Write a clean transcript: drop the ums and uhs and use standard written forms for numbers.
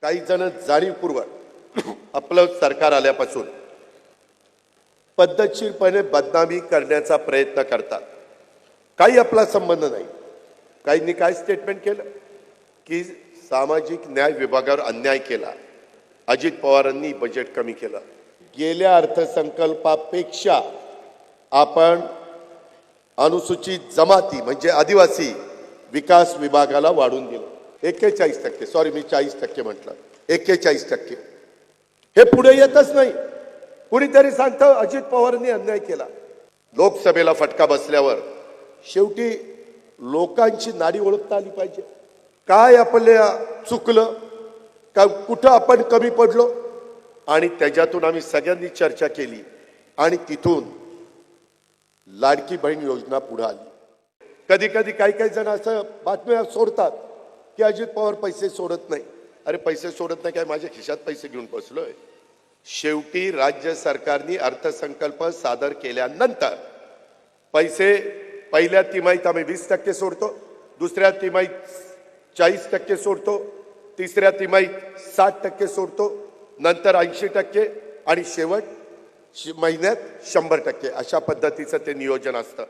काही जण जाणीवपूर्वक आपलं सरकार आल्यापासून पद्धतशीरपणे बदनामी करण्याचा प्रयत्न करतात. काही आपला संबंध नाही. काहींनी काय स्टेटमेंट केलं की सामाजिक न्याय विभागावर अन्याय केला, अजित पवारांनी बजेट कमी केलं. गेल्या अर्थसंकल्पापेक्षा आपण अनुसूचित जमाती म्हणजे आदिवासी विकास विभागाला वाढवून दिलं 41%. सॉरी, मी 40% म्हटलं, 41%. हे पुढे येतच नाही. कुणीतरी सांगतं अजित पवारांनी अन्याय केला. लोकसभेला फटका बसल्यावर शेवटी लोकांची नाडी ओळखता आली पाहिजे. काय आपल्या चुकलं, का कुठं आपण कमी पडलो, आणि त्याच्यातून आम्ही सगळ्यांनी चर्चा केली आणि तिथून लाडकी बहीण योजना पुढे आली. कधी कधी काही जण असं बातम्या सोडतात की अजित पवार पैसे सोडत नाही. अरे पैसे सोडत नाही काय, माझ्या खिशात पैसे घेऊन बसलोय. शेवटी राज्य सरकारने अर्थसंकल्प सादर केल्यानंतर पैसे पहिल्या तिमाहीत आम्ही 20% सोडतो, दुसऱ्या तिमाहीत 40% सोडतो, तिसऱ्या तिमाहीत 60% सोडतो, नंतर 80% आणि शेवट महिन्यात 100%. अशा पद्धतीचं ते नियोजन असतं.